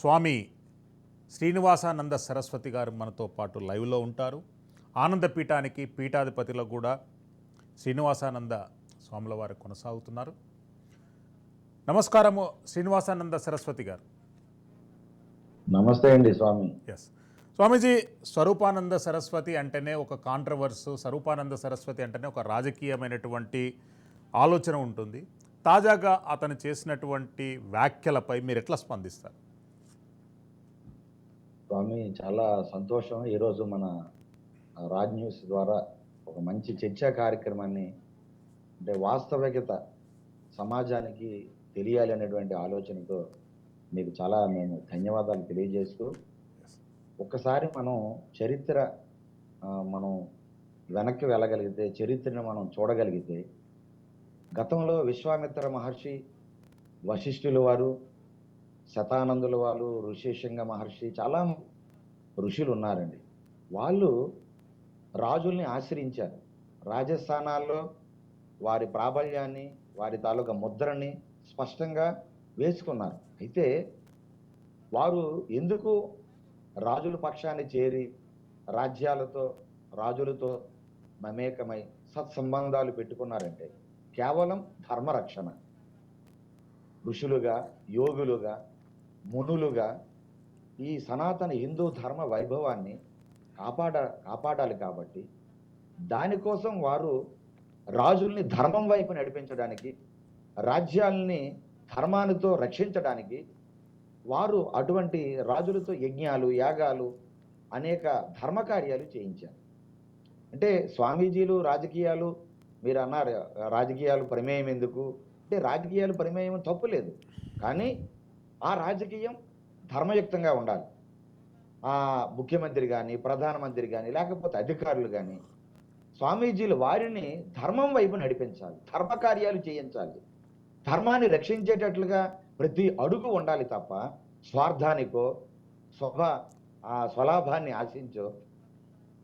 స్వామి శ్రీనివాసానంద సరస్వతి గారు మనతో పాటు లైవ్లో ఉంటారు. ఆనందపీఠానికి పీఠాధిపతిలో కూడా శ్రీనివాసానంద స్వాముల వారు కొనసాగుతున్నారు. నమస్కారము శ్రీనివాసానంద సరస్వతి గారు. నమస్తే అండి స్వామి. ఎస్ స్వామీజీ, స్వరూపానంద సరస్వతి అంటేనే ఒక కాంట్రవర్సు, స్వరూపానంద సరస్వతి అంటేనే ఒక రాజకీయమైనటువంటి ఆలోచన ఉంటుంది. తాజాగా అతను చేసినటువంటి వ్యాఖ్యలపై మీరు ఎట్లా స్పందిస్తారు? స్వామి, చాలా సంతోషం. ఈరోజు మన రాజ్ న్యూస్ ద్వారా ఒక మంచి చర్చా కార్యక్రమాన్ని, అంటే వాస్తవికత సమాజానికి తెలియాలి అనేటువంటి ఆలోచనతో మీకు చాలా నేను ధన్యవాదాలు తెలియజేస్తూ, ఒక్కసారి మనం చరిత్ర మనం వెనక్కి వెళ్ళగలిగితే, చరిత్రను మనం చూడగలిగితే, గతంలో విశ్వామిత్ర మహర్షి, వశిష్ఠుల వారు, శతానందుల వారు, ఋషిశృంగ మహర్షి, చాలా ఋషులు ఉన్నారండి. వాళ్ళు రాజుల్ని ఆశ్రయించారు. రాజస్థానాల్లో వారి ప్రాబల్యాన్ని, వారి తాలూకా ముద్రని స్పష్టంగా వేసుకున్నారు. అయితే వారు ఎందుకు రాజుల పక్షాన్ని చేరి రాజ్యాలతో, రాజులతో మమేకమై సత్సంబంధాలు పెట్టుకున్నారంటే కేవలం ధర్మరక్షణ. ఋషులుగా, యోగులుగా, మునులుగా ఈ సనాతన హిందూ ధర్మ వైభవాన్ని కాపాడాలి కాబట్టి, దానికోసం వారు రాజుల్ని ధర్మం వైపు నడిపించడానికి, రాజ్యాల్ని ధర్మానితో రక్షించడానికి వారు అటువంటి రాజులతో యజ్ఞాలు, యాగాలు, అనేక ధర్మకార్యాలు చేయించారు. అంటే స్వామీజీలు రాజకీయాలు, మీరు అన్నారు రాజకీయాలు ప్రమేయం ఎందుకు అంటే, రాజకీయాలు ప్రమేయం తప్పులేదు, కానీ ఆ రాజకీయం ధర్మయుక్తంగా ఉండాలి. ఆ ముఖ్యమంత్రి కానీ, ప్రధానమంత్రి కానీ, లేకపోతే అధికారులు కానీ, స్వామీజీలు వారిని ధర్మం వైపు నడిపించాలి, ధర్మకార్యాలు చేయించాలి, ధర్మాన్ని రక్షించేటట్లుగా ప్రతి అడుగు ఉండాలి తప్ప స్వార్థానికో, స్వలాభాన్ని ఆశించో,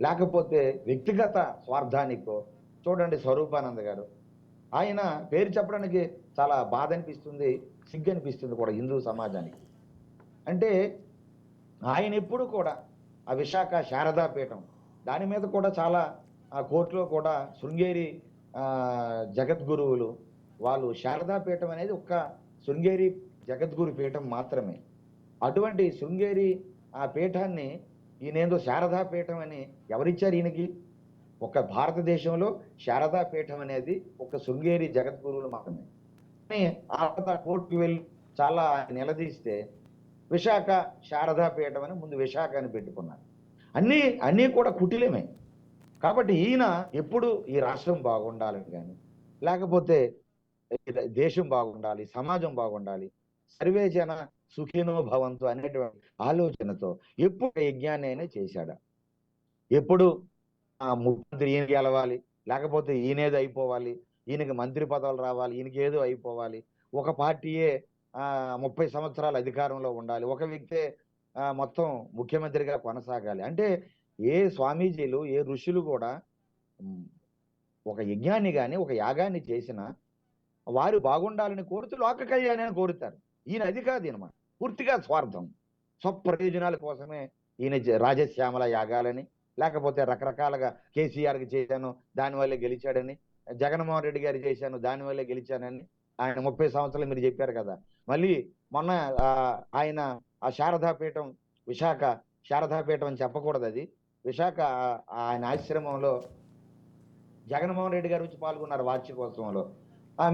లేకపోతే వ్యక్తిగత స్వార్థానికో. చూడండి స్వరూపానంద గారు, ఆయన పేరు చెప్పడానికి చాలా బాధ అనిపిస్తుంది, సిగ్గు అనిపిస్తుంది కూడా హిందూ సమాజానికి. అంటే ఆయన ఎప్పుడు కూడా ఆ విశాఖ శారదాపీఠం దాని మీద కూడా చాలా కోర్టులో కూడా శృంగేరి జగద్గురువులు వాళ్ళు, శారదాపీఠం అనేది ఒక్క శృంగేరి జగద్గురు పీఠం మాత్రమే. అటువంటి శృంగేరి ఆ పీఠాన్ని ఈయనేందో శారదాపీఠం అని ఎవరిచ్చారు ఈయనకి? ఒక భారతదేశంలో శారదాపీఠం అనేది ఒక శృంగేరి జగద్గురువులు మాత్రమే. కానీ ఆ కోర్టుకు వెళ్ళి చాలా నిలదీస్తే విశాఖ శారదాపీఠం అని ముందు విశాఖ అని పెట్టుకున్నారు. అన్నీ కూడా కుటిలమే. కాబట్టి ఈయన ఎప్పుడు ఈ రాష్ట్రం బాగుండాలని కానీ, లేకపోతే దేశం బాగుండాలి, సమాజం బాగుండాలి, సర్వే జన సుఖినో భవంతు అనేటువంటి ఆలోచనతో ఎప్పుడు యజ్ఞాన్ని అయినా చేశాడా? ఎప్పుడు ముఖ్యమంత్రి ఈయన గెలవాలి, లేకపోతే ఈయనేదో అయిపోవాలి, ఈయనకి మంత్రి పదవులు రావాలి, ఈయనకి ఏదో అయిపోవాలి, ఒక పార్టీయే 30 సంవత్సరాలు అధికారంలో ఉండాలి, ఒక వ్యక్తే మొత్తం ముఖ్యమంత్రిగా కొనసాగాలి అంటే, ఏ స్వామీజీలు, ఏ ఋషులు కూడా ఒక యజ్ఞాన్ని కానీ, ఒక యాగాన్ని చేసినా వారు బాగుండాలని కోరుతూ లోక కళ్యాణాన్ని కోరుతారు. ఈయన అది కాదు అనమాట. పూర్తిగా స్వార్థం, స్వప్రయోజనాల కోసమే ఈయన రాజశ్యామల యాగాలని, లేకపోతే రకరకాలుగా కేసీఆర్కి చేశాను దానివల్లే గెలిచాడని, జగన్మోహన్ రెడ్డి గారు చేశాను దానివల్లే గెలిచానని, ఆయన 30 సంవత్సరాలు మీరు చెప్పారు కదా. మళ్ళీ మొన్న ఆయన ఆ శారదాపీఠం, విశాఖ శారదాపీఠం అని చెప్పకూడదు, అది విశాఖ, ఆయన ఆశ్రమంలో జగన్మోహన్ రెడ్డి గారు వచ్చి పాల్గొన్నారు వార్షికోత్సవంలో.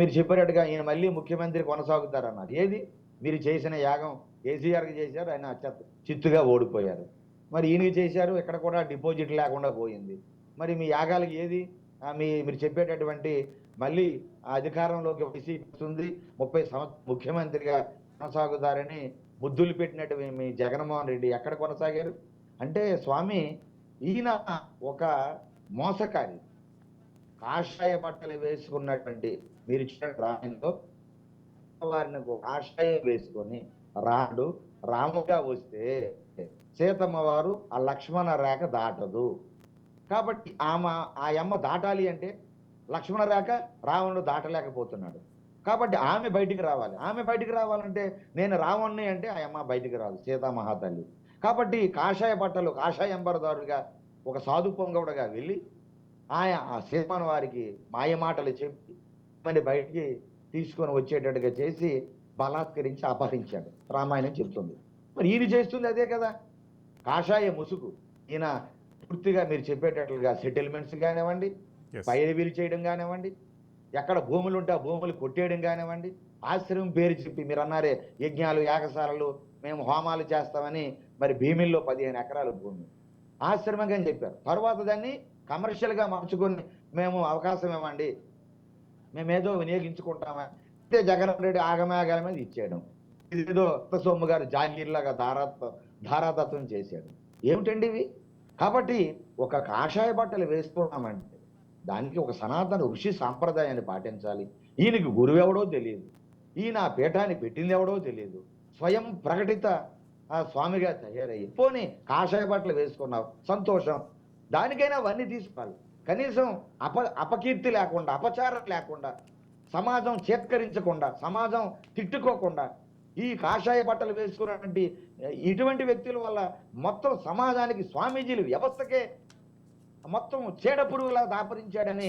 మీరు చెప్పినట్టుగా ఈయన మళ్ళీ ముఖ్యమంత్రి కొనసాగుతారన్నారు. ఏది మీరు చేసిన యాగం? కేసీఆర్కి చేశారు, ఆయన చిత్తుగా ఓడిపోయారు. మరి ఈయనకి చేశారు, ఇక్కడ కూడా డిపాజిట్ లేకుండా పోయింది. మరి మీ యాగాలకి ఏది? మీరు చెప్పేటటువంటి మళ్ళీ అధికారంలోకి వైసీపీ వస్తుంది, 30 సంవత్సరాలు ముఖ్యమంత్రిగా కొనసాగుతారని ముద్దులు పెట్టినట్టు మీ జగన్మోహన్ రెడ్డి ఎక్కడ కొనసాగారు? అంటే స్వామి, ఈయన ఒక మోసకారి. కాషాయ బట్టలు వేసుకున్నటువంటి, మీరు ఇచ్చిన రాయంలో వారిని కాషాయం వేసుకొని రాముగా వస్తే సీతమ్మ వారు ఆ లక్ష్మణ రేఖ దాటదు. కాబట్టి ఆ అమ్మ దాటాలి అంటే లక్ష్మణ రేఖ రావణుడు దాటలేకపోతున్నాడు. కాబట్టి ఆమె బయటికి రావాలి. ఆమె బయటికి రావాలంటే నేను రావణ్ణి అంటే ఆ అమ్మ బయటికి రాదు, సీతామహాతల్లి. కాబట్టి కాషాయ బట్టలు కాషాయంబరదారుగా ఒక సాధు పొంగవుడుగా వెళ్ళి ఆ సీతమ్మని వారికి మాయ మాటలు చెప్పి మరి బయటికి తీసుకొని వచ్చేటట్టుగా చేసి బలాత్కరించి అపహరించాడు. రామాయణం చెప్తుంది. మరి ఈయన చేస్తుంది అదే కదా, కాషాయ ముసుగు. ఈయన పూర్తిగా మీరు చెప్పేటట్లుగా సెటిల్మెంట్స్ కానివ్వండి, Yes. పైరవీలు చేయడం కానివ్వండి, ఎక్కడ భూములు ఉంటే ఆ భూములు కొట్టేయడం కానివ్వండి, ఆశ్రమం పేరు చెప్పి మీరు అన్నారే యజ్ఞాలు యాగశాలలు మేము హోమాలు చేస్తామని, మరి భీమిల్లో 15 ఎకరాల భూమి ఆశ్రమంగా అని చెప్పారు. తర్వాత దాన్ని కమర్షియల్గా మార్చుకొని మేము అవకాశం ఇవ్వండి, మేమేదో వినియోగించుకుంటామా అంటే జగన్ రెడ్డి ఆగమేఘాల మీద ఇచ్చేయడం. ఇదేదో సొమ్ము గారు జాగీర్లాగా ధారాతత్వం చేశాడు. ఏమిటండి ఇవి? కాబట్టి ఒక కాషాయ బట్టలు వేసుకున్నామంటే దానికి ఒక సనాతన ఋషి సాంప్రదాయాన్ని పాటించాలి. ఈయనకి గురువెవడో తెలియదు, ఈయన ఆ పీఠాన్ని పెట్టింది ఎవడో తెలియదు, స్వయం ప్రకటిత ఆ స్వామిగా తయారయ్యి పోనీ కాషాయ బట్టలు వేసుకున్నావు సంతోషం, దానికైనా అవన్నీ తీసుకోవాలి. కనీసం అపకీర్తి లేకుండా, అపచారం లేకుండా, సమాజం చేత్కరించకుండా, సమాజం తిట్టుకోకుండా ఈ కాషాయ బట్టలు వేసుకున్నటువంటి ఇటువంటి వ్యక్తుల వల్ల మొత్తం సమాజానికి, స్వామీజీలు వ్యవస్థకే మొత్తం చీడ పురుగులా దాపరించాడని